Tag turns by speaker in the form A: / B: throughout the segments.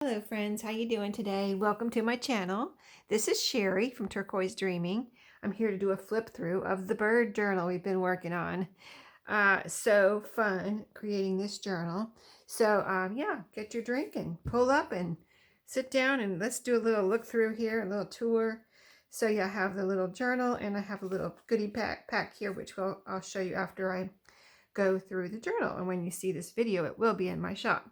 A: Hello friends, how you doing today? Welcome to my channel. This is Sherry from Turquoise Dreaming. I'm here to do a flip through of the bird journal we've been working on. So fun creating this journal. So yeah, get your drink and pull up and sit down and let's do a little look through here, a little tour. So yeah, I have the little journal and I have a little goodie pack here, which I'll show you after I go through the journal. And when you see this video, it will be in my shop.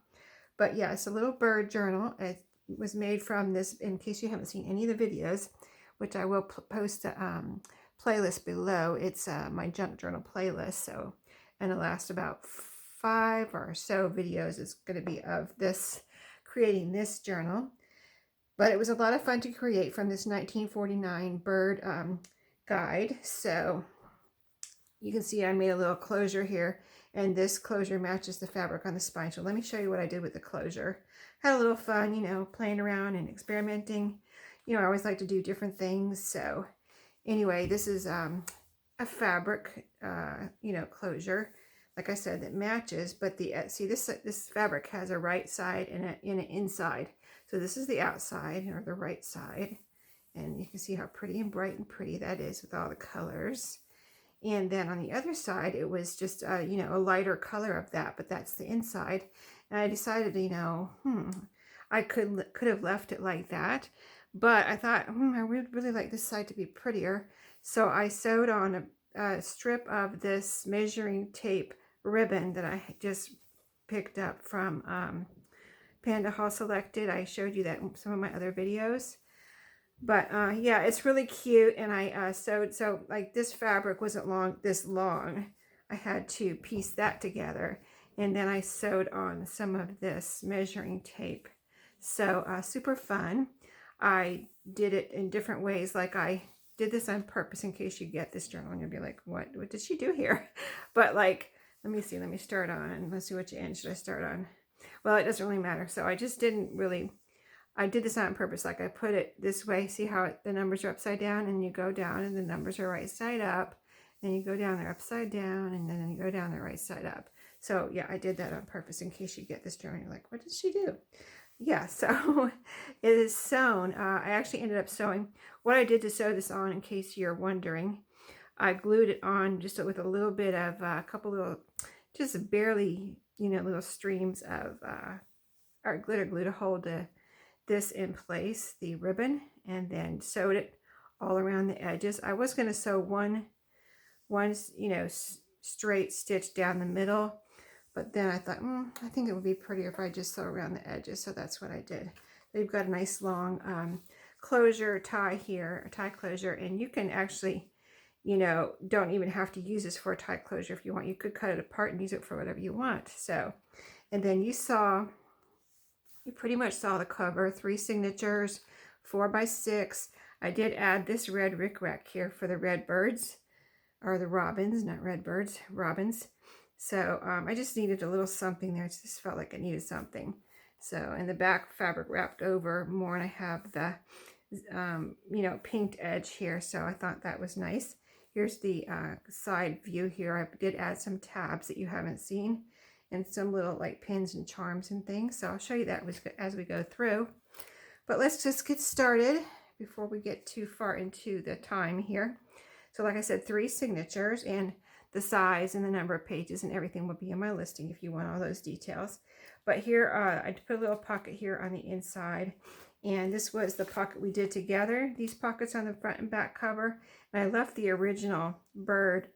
A: But yeah, it's a little bird journal. It was made from this, in case you haven't seen any of the videos, which I will post a playlist below. It's my junk journal playlist. So, and it'll last about 5 or so videos. It's going to be of this, creating this journal. But it was a lot of fun to create from this 1949 bird guide. So you can see I made a little closure here, and this closure matches the fabric on the spine. So let me show you what I did with the closure. Had a little fun, you know, playing around and experimenting. You know, I always like to do different things. So anyway, this is a fabric, you know, closure. Like I said, that matches, but the see this fabric has a right side and an inside. So this is the outside or the right side, and you can see how pretty and bright and pretty that is with all the colors. And then on the other side, it was just, you know, a lighter color of that, but that's the inside. And I decided, you know, I could have left it like that, but I thought, I would really like this side to be prettier. So I sewed on a strip of this measuring tape ribbon that I just picked up from Panda Hall Selected. I showed you that in some of my other videos. But yeah, it's really cute. And I sewed, so like this fabric wasn't this long. I had to piece that together. And then I sewed on some of this measuring tape. So super fun. I did it in different ways. Like I did this on purpose in case you get this journal and you'll be like, what did she do here? But like, let me see, let me start on, let's see which end should I start on. Well, it doesn't really matter. So I just didn't really, I did this on purpose. Like I put it this way. See how the numbers are upside down, and you go down and the numbers are right side up. Then you go down, they're upside down, and then you go down, they're right side up. So yeah, I did that on purpose in case you get this journal. You're like, what did she do? Yeah, so it is sewn. I actually ended up sewing. What I did to sew this on, in case you're wondering, I glued it on just with a little bit of a couple little, just barely, you know, little streams of our glitter glue to hold this in place, the ribbon, and then sewed it all around the edges. I was going to sew one you know, straight stitch down the middle, but then I thought, I think it would be prettier if I just sew around the edges. So that's what I did. They've got a nice long closure tie here, a tie closure, and you can actually, you know, don't even have to use this for a tie closure if you want. You could cut it apart and use it for whatever you want. So, and then you pretty much saw the cover, 3 signatures, 4x6. I did add this red rickrack here for the red birds, or the robins, not red birds, robins. So I just needed a little something there. It just felt like I needed something. So in the back, fabric wrapped over more, and I have the, you know, pinked edge here. So I thought that was nice. Here's the side view here. I did add some tabs that you haven't seen, and some little like pins and charms and things. So I'll show you that as we go through. But let's just get started before we get too far into the time here. So like I said, 3 signatures, and the size and the number of pages and everything will be in my listing if you want all those details. But here, I put a little pocket here on the inside, and this was the pocket we did together. These pockets on the front and back cover, and I left the original bird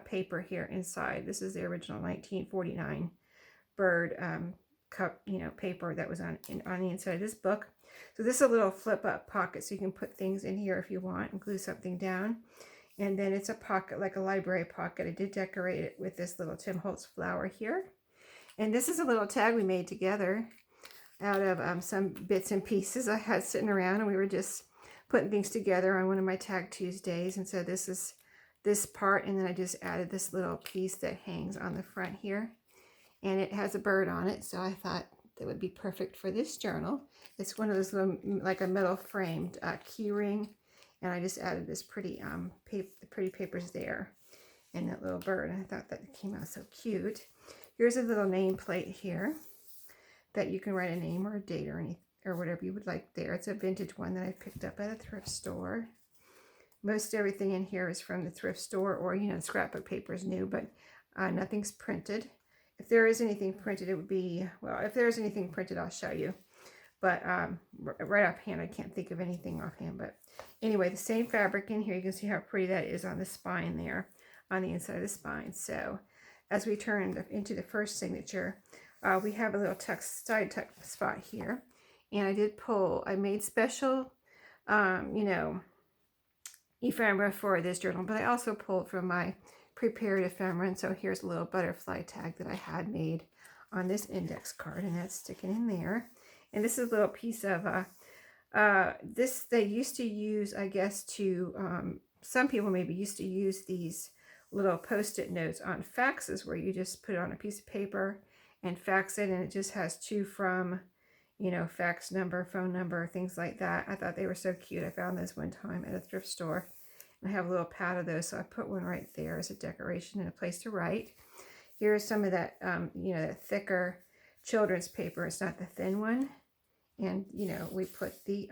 A: paper here inside. This is the original 1949 bird cup, you know, paper that was on the inside of this book. So this is a little flip up pocket, so you can put things in here if you want and glue something down. And then it's a pocket, like a library pocket. I did decorate it with this little Tim Holtz flower here. And this is a little tag we made together out of some bits and pieces I had sitting around, and we were just putting things together on one of my Tag Tuesdays. And so this is this part, and then I just added this little piece that hangs on the front here, and it has a bird on it. So I thought that would be perfect for this journal. It's one of those little, like a metal framed key ring, and I just added this pretty papers there, and that little bird. I thought that came out so cute. Here's a little nameplate here that you can write a name or a date or anything or whatever you would like there. It's a vintage one that I picked up at a thrift store. Most everything in here is from the thrift store, or, you know, the scrapbook paper is new, but nothing's printed. If there is anything printed, it would be, well, if there's anything printed, I'll show you. But right offhand, I can't think of anything offhand. But anyway, the same fabric in here. You can see how pretty that is on the spine there, on the inside of the spine. So as we turn into the first signature, we have a little side tuck spot here. And I made special, you know, ephemera for this journal, but I also pulled from my prepared ephemera. And so here's a little butterfly tag that I had made on this index card, and that's sticking in there. And this is a little piece of this they used to use, I guess, to some people maybe used to use these little post-it notes on faxes, where you just put it on a piece of paper and fax it, and it just has to from, you know, fax number, phone number, things like that. I thought they were so cute. I found those one time at a thrift store. And I have a little pad of those, so I put one right there as a decoration and a place to write. Here's some of that, you know, that thicker children's paper. It's not the thin one. And, you know, we put the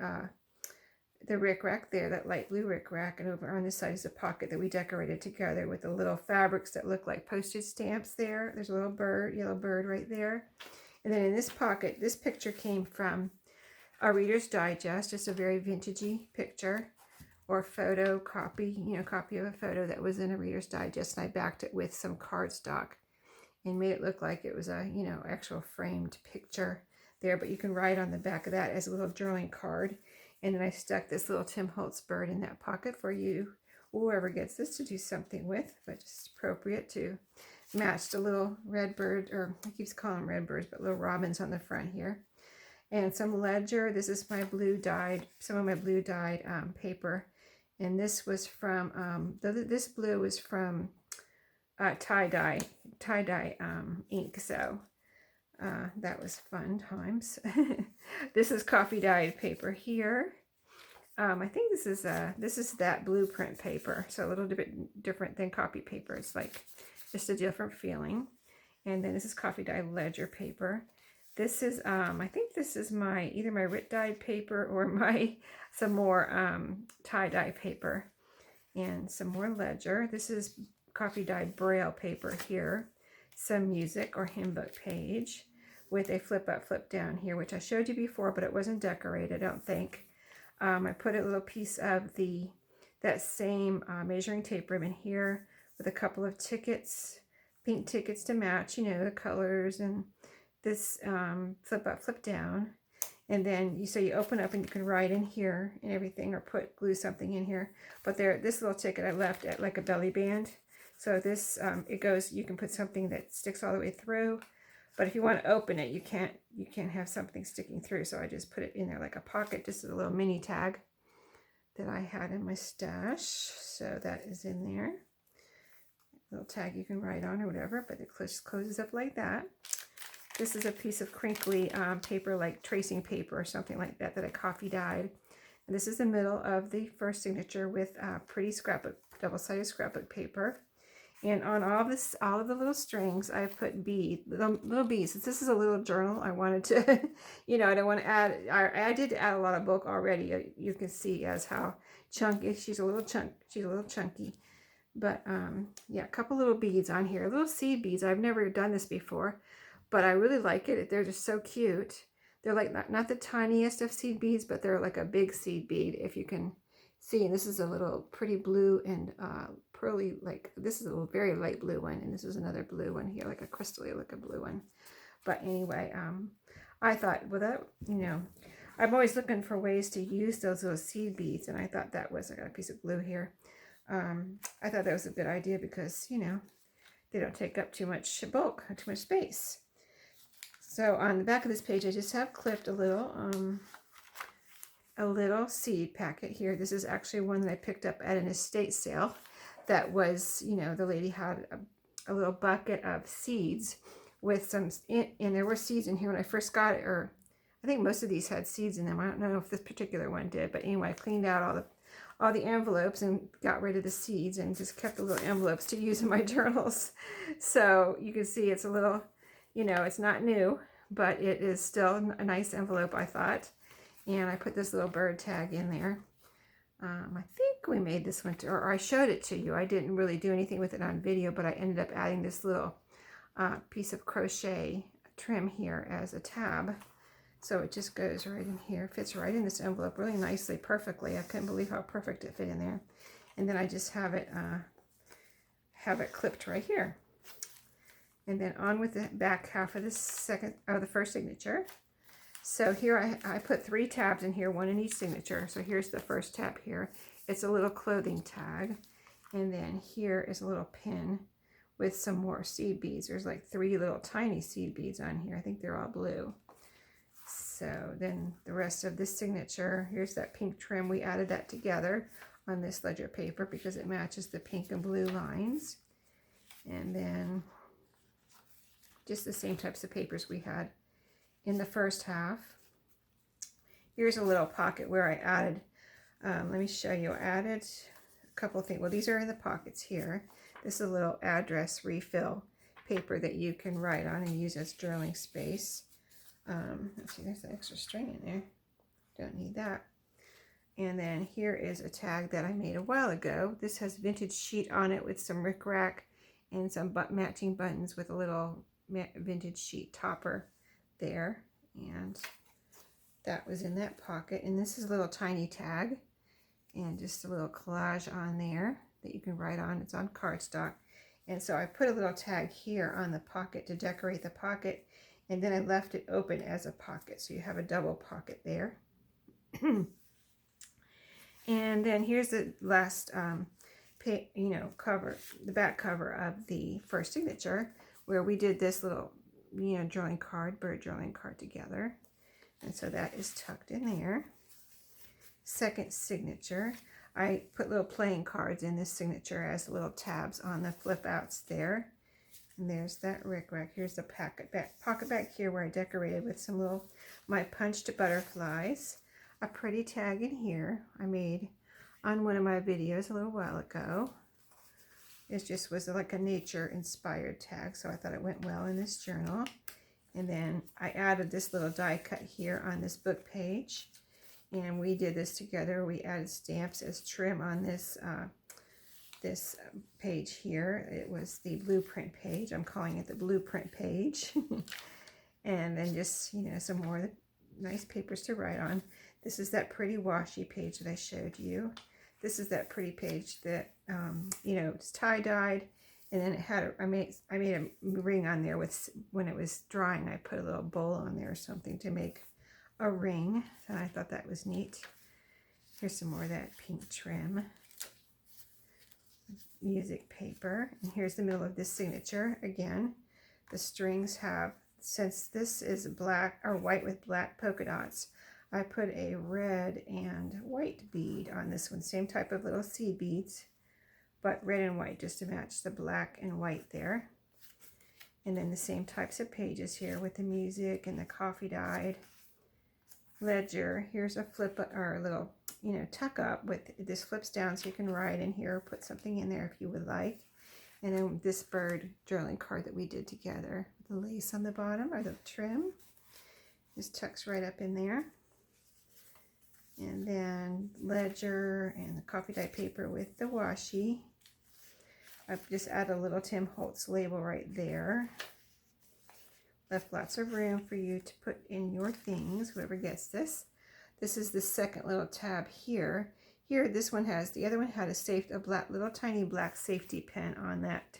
A: rickrack there, that light blue rickrack, and over on this side is a pocket that we decorated together with the little fabrics that look like postage stamps there. There's a little bird, yellow bird right there. And then in this pocket, this picture came from a Reader's Digest, just a very vintagey picture or photo copy, you know, copy of a photo that was in a Reader's Digest, and I backed it with some cardstock and made it look like it was a, you know, actual framed picture there. But you can write on the back of that as a little journaling card. And then I stuck this little Tim Holtz bird in that pocket for you, whoever gets this, to do something with, but just appropriate to match the little red bird, or I keep calling them red birds, but little robins on the front here. And some ledger. This is my blue dyed, some of my blue dyed paper. And this was from, this blue was from tie-dye ink. So that was fun times. This is coffee dyed paper here. I think this is that blueprint paper. So a little bit different than copy paper. It's like just a different feeling. And then this is coffee dyed ledger paper. This is, I think this is either my Rit dyed paper or some more tie-dye paper, and some more ledger. This is coffee dyed braille paper here. Some music or hymn book page with a flip up, flip down here, which I showed you before, but it wasn't decorated, I don't think. I put a little piece of that same measuring tape ribbon here with a couple of tickets, pink tickets to match, you know, the colors, and this flip up, flip down. And then you open up and you can write in here and everything, or glue something in here. But this little ticket I left at like a belly band. So this, it goes, you can put something that sticks all the way through. But if you want to open it, you can't have something sticking through. So I just put it in there like a pocket, just a little mini tag that I had in my stash. So that is in there. Little tag you can write on or whatever, but it just closes up like that. This is a piece of crinkly paper, like tracing paper or something like that, that I coffee dyed. And this is the middle of the first signature with pretty scrapbook, double-sided scrapbook paper. And on all of the little strings, I've put little beads. Since this is a little journal, I wanted to, you know, I don't want to add, I did add a lot of bulk already. You can see as how chunky, she's a little chunky. But yeah, a couple little beads on here, little seed beads. I've never done this before, but I really like it. They're just so cute. They're like not the tiniest of seed beads, but they're like a big seed bead, if you can see. And this is a little pretty blue and pearly, like this is a very light blue one, and this is another blue one here, like a crystally looking blue one. But anyway, I thought, well, that, you know, I'm always looking for ways to use those little seed beads, and I thought that was, I got a piece of glue here. I thought that was a good idea because, you know, they don't take up too much bulk, too much space. So on the back of this page, I just have clipped a little seed packet here. This is actually one that I picked up at an estate sale. That was, you know, the lady had a little bucket of seeds with some, and there were seeds in here when I first got it, or I think most of these had seeds in them. I don't know if this particular one did, but anyway, I cleaned out all the envelopes and got rid of the seeds and just kept the little envelopes to use in my journals. So you can see it's a little, you know, it's not new, but it is still a nice envelope, I thought. And I put this little bird tag in there. I think we made this one, or I showed it to you. I didn't really do anything with it on video, but I ended up adding this little piece of crochet trim here as a tab. So it just goes right in here, fits right in this envelope really nicely, perfectly. I couldn't believe how perfect it fit in there. And then I just have it clipped right here. And then on with the back half of the first signature. So here I put 3 tabs in here, 1 in each signature. So here's the first tab here. It's a little clothing tag. And then here is a little pin with some more seed beads. There's like 3 little tiny seed beads on here. I think they're all blue. So then the rest of this signature, here's that pink trim. We added that together on this ledger paper because it matches the pink and blue lines. And then just the same types of papers we had in the first half. Here's a little pocket where I added, let me show you, I added a couple of things. Well, these are in the pockets here. This is a little address refill paper that you can write on and use as journaling space. Let's see, there's an extra string in there. Don't need that. And then here is a tag that I made a while ago. This has vintage sheet on it with some rickrack and some matching buttons with a little vintage sheet topper there. And that was in that pocket. And this is a little tiny tag and just a little collage on there that you can write on. It's on cardstock. And so I put a little tag here on the pocket to decorate the pocket. And then I left it open as a pocket, so you have a double pocket there. And then here's the last, cover, the back cover of the first signature, where we did this little, drawing card, bird drawing card together. And so that is tucked in there. Second signature, I put little playing cards in this signature as little tabs on the flip outs there. And there's that rickrack. Here's the pocket back here where I decorated with some little, my punched butterflies. A pretty tag in here I made on one of my videos a little while ago. It just was like a nature inspired tag, so I thought it went well in this journal. And then I added this little die cut here on this book page. And we did this together. We added stamps as trim on this this page here. It was the blueprint page. I'm calling it the blueprint page. And then just, some more nice papers to write on. This is that pretty washi page that I showed you. This is that pretty page that, it's tie-dyed. And then it had, I made a ring on there with, when it was drying, I put a little bowl on there or something to make a ring. And I thought that was neat. Here's some more of that pink trim. Music paper, and here's the middle of this signature. Again, the strings have, since this is black or white with black polka dots, I put a red and white bead on this one. Same type of little seed beads, but red and white just to match the black and white there. And then the same types of pages here with the music and the coffee dyed ledger. Here's a flip or a little, tuck up with this flips down so you can write in here, put something in there if you would like. And then this bird journaling card that we did together. The lace on the bottom or the trim just tucks right up in there. And then ledger and the coffee dye paper with the washi. I've just added a little Tim Holtz label right there. Left lots of room for you to put in your things, whoever gets this. This is the second little tab here. Here, this one has, the other one had a little tiny black safety pin on that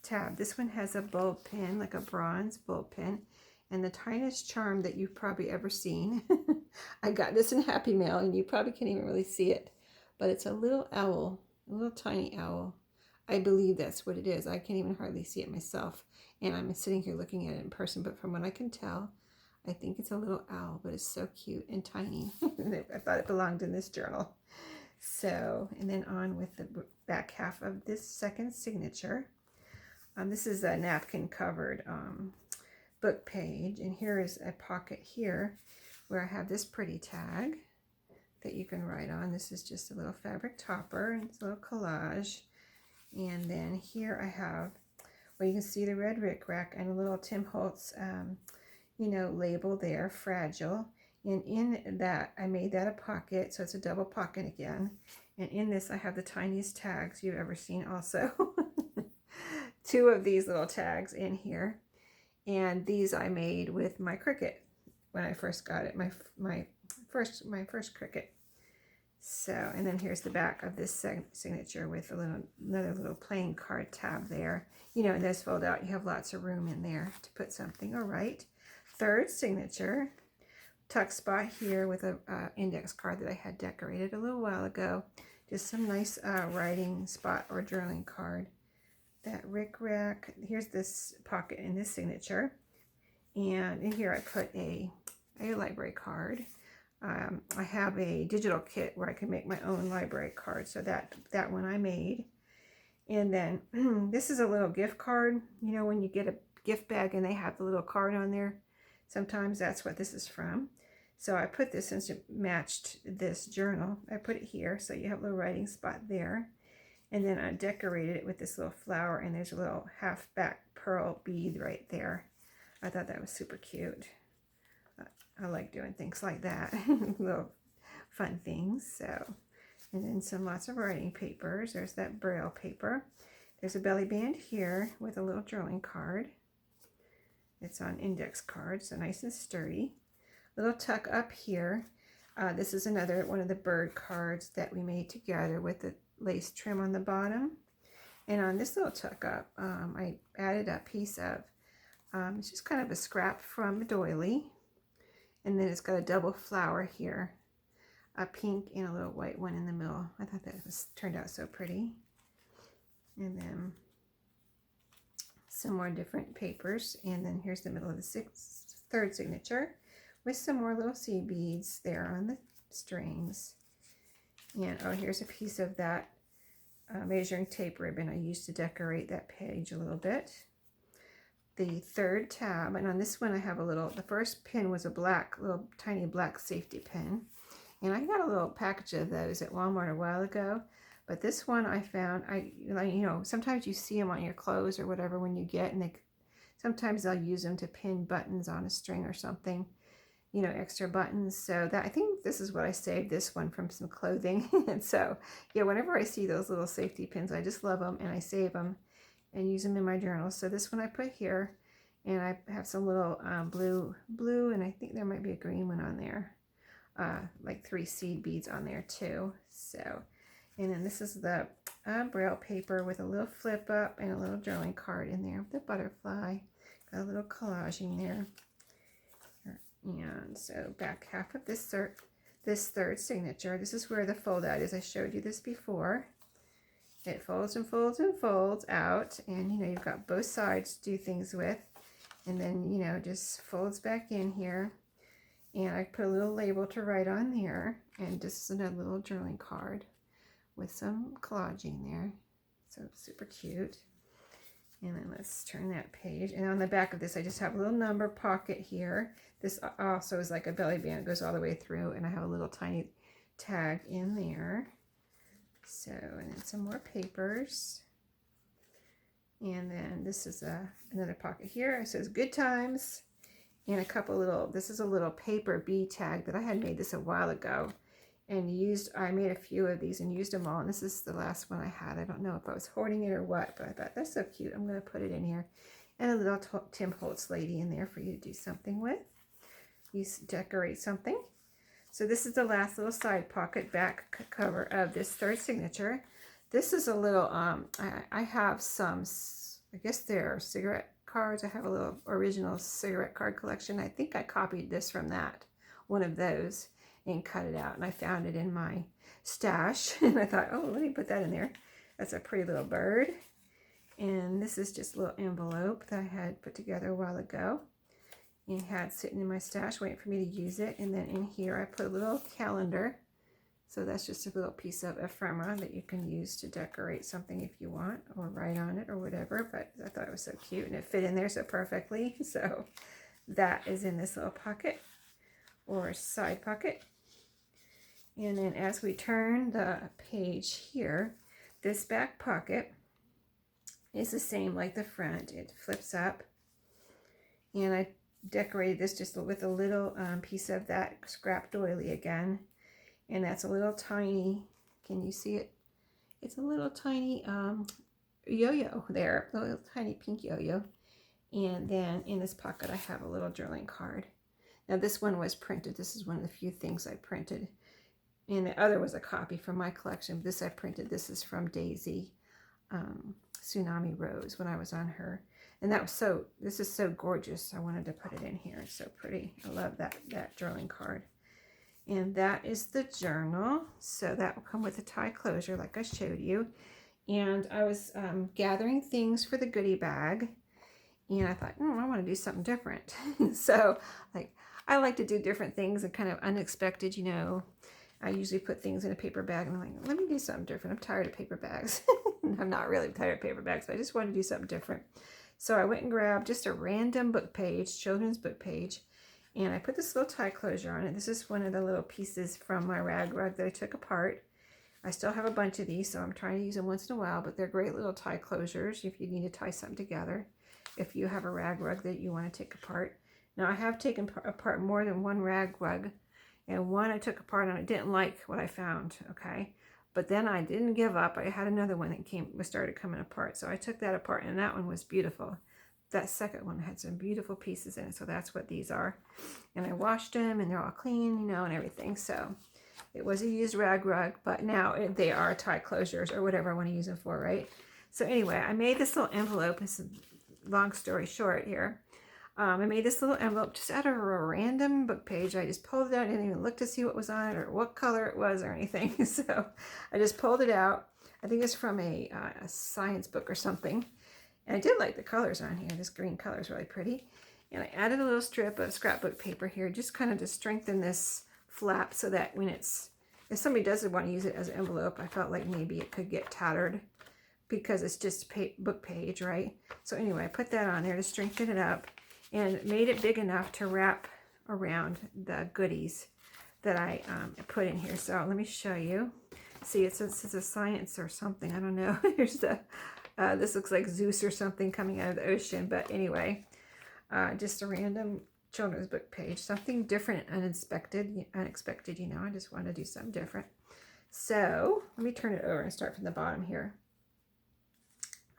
A: tab. This one has a bulb pin, like a bronze bulb pin, and the tiniest charm that you've probably ever seen. I got this in Happy Mail, and you probably can't even really see it, but it's a little owl, a little tiny owl. I believe that's what it is. I can't even hardly see it myself, and I'm sitting here looking at it in person, but from what I can tell, I think it's a little owl, but it's so cute and tiny. I thought it belonged in this journal. So, and then on with the back half of this second signature. This is a napkin covered book page, and here is a pocket here where I have this pretty tag that you can write on. This is just a little fabric topper and it's a little collage. And then here I have, well, you can see the red rickrack and a little Tim Holtz you know, label there, fragile. And in that, I made that a pocket, so it's a double pocket again. And in this, I have the tiniest tags you've ever seen also. Two of these little tags in here. And these I made with my Cricut when I first got it, my first Cricut. So, and then here's the back of this signature with another little playing card tab there. You know, and this fold out, you have lots of room in there to put something. All right. Third signature, tuck spot here with a index card that I had decorated a little while ago. Just some nice writing spot or journaling card. That rickrack. Here's this pocket in this signature. And in here I put a library card. I have a digital kit where I can make my own library card, so that one I made. And then this is a little gift card. You know, when you get a gift bag and they have the little card on there, sometimes that's what this is from. So I put this, since it matched this journal, I put it here so you have a little writing spot there. And then I decorated it with this little flower, and there's a little half back pearl bead right there. I thought that was super cute. I like doing things like that, little fun things. So, and then lots of writing papers. There's that Braille paper. There's a belly band here with a little drawing card. It's on index card, so nice and sturdy. Little tuck up here. This is another one of the bird cards that we made together with the lace trim on the bottom. And on this little tuck up, I added a piece of, it's just kind of a scrap from a doily. And then it's got a double flower here, a pink and a little white one in the middle. I thought that turned out so pretty. And then some more different papers. And then here's the middle of the third signature with some more little seed beads there on the strings. And oh, here's a piece of that measuring tape ribbon I used to decorate that page a little bit. The third tab, and on this one I have the first pin was a little tiny black safety pin, and I got a little package of those at Walmart a while ago. But this one I found, you know, sometimes you see them on your clothes or whatever when you get, and sometimes I'll use them to pin buttons on a string or something, you know, extra buttons. So that, I think this is what I saved this one from, some clothing. And so yeah, whenever I see those little safety pins, I just love them, and I save them and use them in my journal. So this one I put here, and I have some little blue, and I think there might be a green one on there, like 3 seed beads on there too. So, and then this is the Braille paper with a little flip up and a little drawing card in there with a butterfly. Got a little collaging there. And so back half of this third signature, this is where the fold out is. I showed you this before. It folds and folds and folds out, and you know, you've got both sides to do things with, and then, you know, just folds back in here. And I put a little label to write on there, and just another little journaling card with some collaging there. So super cute. And then let's turn that page. And on the back of this, I just have a little number pocket here. This also is like a belly band. It goes all the way through, and I have a little tiny tag in there. So, and then some more papers. And then this is another pocket here. It says good times. And a couple little, this is a little paper bead tag that I had made this a while ago. And I made a few of these and used them all. And this is the last one I had. I don't know if I was hoarding it or what, but I thought that's so cute. I'm going to put it in here. And a little Tim Holtz lady in there for you to do something with. You decorate something. So this is the last little side pocket back cover of this third signature. This is a little, I have some, I guess they're cigarette cards. I have a little original cigarette card collection. I think I copied this from one of those, and cut it out. And I found it in my stash. And I thought, oh, let me put that in there. That's a pretty little bird. And this is just a little envelope that I had put together a while ago and had sitting in my stash waiting for me to use it. And then in here I put a little calendar. So that's just a little piece of ephemera that you can use to decorate something if you want, or write on it or whatever. But I thought it was so cute, and it fit in there so perfectly. So that is in this little pocket or side pocket. And then as we turn the page here, this back pocket is the same like the front. It flips up, and I decorated this just with a little piece of that scrap doily again. And that's a little tiny, can you see it? It's a little tiny yo-yo there, a little tiny pink yo-yo. And then in this pocket I have a little journaling card. Now this one was printed. This is one of the few things I printed. And the other was a copy from my collection. This I printed. This is from Daisy Tsunami Rose when I was on her. And that was this is so gorgeous. I wanted to put it in here. It's so pretty. I love that journaling card. And that is the journal. So that will come with a tie closure like I showed you. And I was gathering things for the goodie bag. And I thought, I want to do something different. So I like to do different things and kind of unexpected, you know. I usually put things in a paper bag and I'm like, let me do something different. I'm tired of paper bags. I'm not really tired of paper bags, but I just wanted to do something different. So I went and grabbed just a random book page, children's book page, and I put this little tie closure on it. This is one of the little pieces from my rag rug that I took apart. I still have a bunch of these, so I'm trying to use them once in a while, but they're great little tie closures if you need to tie something together, if you have a rag rug that you want to take apart. Now, I have taken apart more than one rag rug, and one I took apart and I didn't like what I found, okay? But then I didn't give up. I had another one that started coming apart, so I took that apart, and that one was beautiful. That second one had some beautiful pieces in it, so that's what these are. And I washed them, and they're all clean, you know, and everything. So it was a used rag rug, but now they are tie closures or whatever I want to use them for, right? So anyway, I made this little envelope. It's a long story short here. I made this little envelope just out of a random book page. I just pulled it out. I didn't even look to see what was on it or what color it was or anything. So I just pulled it out. I think it's from a science book or something. And I did like the colors on here. This green color is really pretty. And I added a little strip of scrapbook paper here, just kind of to strengthen this flap so that when if somebody doesn't want to use it as an envelope, I felt like maybe it could get tattered because it's just a book page, right? So anyway, I put that on there to strengthen it up and made it big enough to wrap around the goodies that I put in here. So let me show you. See, it says it's a science or something. I don't know. Here's the, this looks like Zeus or something coming out of the ocean. But anyway, just a random children's book page. Something different and unexpected, you know. I just want to do something different. So let me turn it over and start from the bottom here.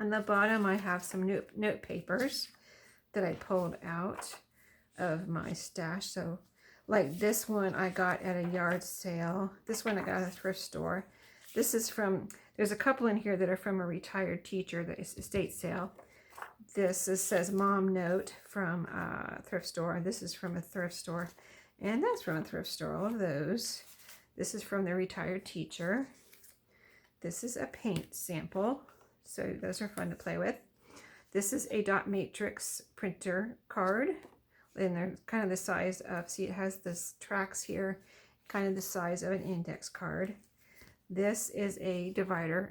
A: On the bottom, I have some note papers that I pulled out of my stash. So like this one I got at a yard sale. This one I got at a thrift store. This is from, there's a couple in here that are from a retired teacher, the estate sale. This says mom note from a thrift store. This is from a thrift store. And that's from a thrift store, all of those. This is from the retired teacher. This is a paint sample. So those are fun to play with. This is a dot matrix printer card, and they're kind of the size of, see, it has this tracks here, kind of the size of an index card. This is a divider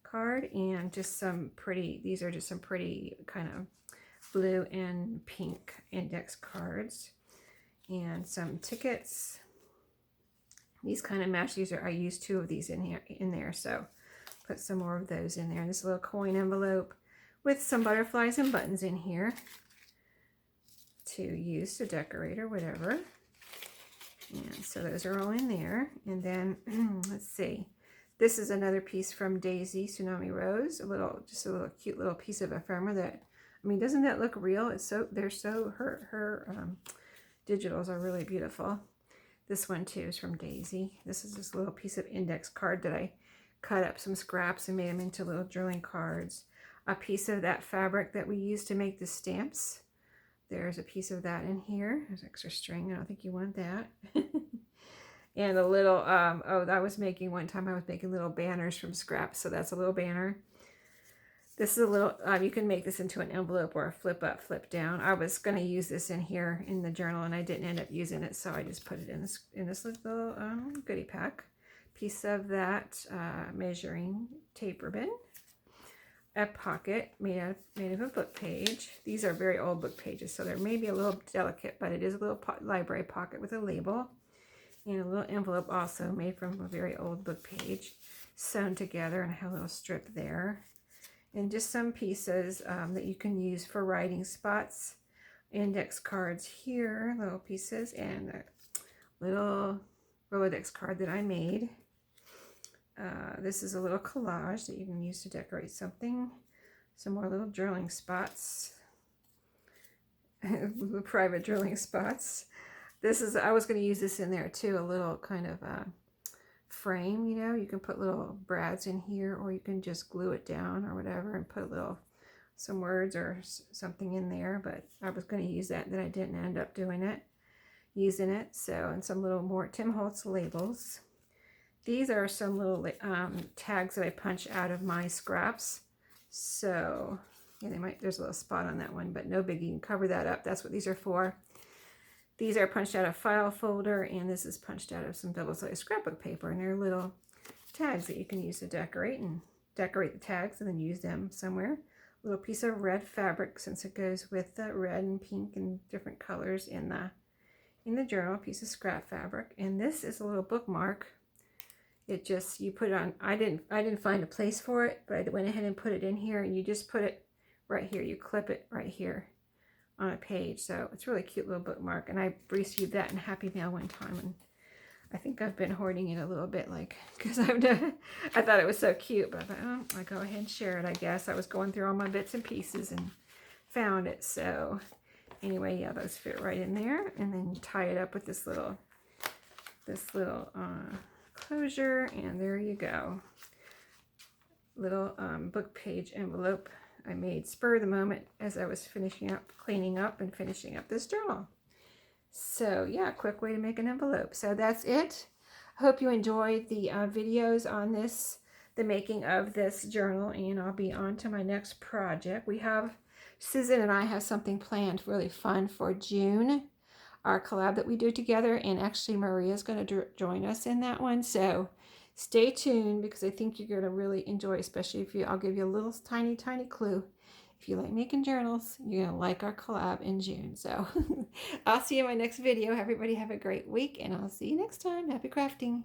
A: card, and just some pretty, these are just some pretty kind of blue and pink index cards, and some tickets. These kind of match. These are, I used 2 of these in there, so put some more of those in there. And this little coin envelope with some butterflies and buttons in here to use to decorate or whatever. And so those are all in there. And then let's see. This is another piece from Daisy Tsunami Rose. Just a little cute little piece of ephemera that, I mean, doesn't that look real? It's so, her digitals are really beautiful. This one too is from Daisy. This is this little piece of index card that I cut up some scraps and made them into little drilling cards. A piece of that fabric that we used to make the stamps. There's a piece of that in here. There's extra string. I don't think you want that. And a little, I was making little banners from scraps. So that's a little banner. This is a little, you can make this into an envelope or a flip up, flip down. I was going to use this in here in the journal and I didn't end up using it. So I just put it in this little goodie pack. Piece of that measuring tape ribbon. A pocket made of a book page. These are very old book pages, so they're maybe a little delicate, but it is a little library pocket with a label. And a little envelope also made from a very old book page, sewn together, and I have a little strip there. and just some pieces that you can use for writing spots. Index cards here, little pieces, and a little Rolodex card that I made. This is a little collage that you can use to decorate something. Some more little drilling spots, private drilling spots. This is, I was going to use this in there too, a little kind of frame, you know. You can put little brads in here, or you can just glue it down or whatever and put a little, some words or something in there. But I was going to use that, then I didn't end up using it. So, and some little more Tim Holtz labels. These are some little tags that I punched out of my scraps. So, yeah, there's a little spot on that one, but no biggie. You can cover that up. That's what these are for. These are punched out of file folder, and this is punched out of some double-sided scrapbook paper, and they're little tags that you can use to decorate the tags and then use them somewhere. A little piece of red fabric, since it goes with the red and pink and different colors in the journal, a piece of scrap fabric. And this is a little bookmark. It just, you put it on, I didn't find a place for it, but I went ahead and put it in here, and you just put it right here. You clip it right here on a page. So it's a really cute little bookmark, and I received that in Happy Mail one time, and I think I've been hoarding it a little bit, like, because I thought it was so cute, but I thought, oh, I'll go ahead and share it, I guess. I was going through all my bits and pieces and found it. So anyway, yeah, those fit right in there, and then you tie it up with this little closure, and there you go. Little book page envelope I made spur of the moment as I was cleaning up and finishing up this journal. So yeah, quick way to make an envelope. So that's it. I hope you enjoyed the videos on this, the making of this journal, and I'll be on to my next project. Susan and I have something planned really fun for June, our collab that we do together, and actually Maria's going to join us in that one. So stay tuned, because I think you're going to really enjoy, especially I'll give you a little tiny clue. If you like making journals, you're going to like our collab in June. So I'll see you in my next video. Everybody have a great week, and I'll see you next time. Happy crafting.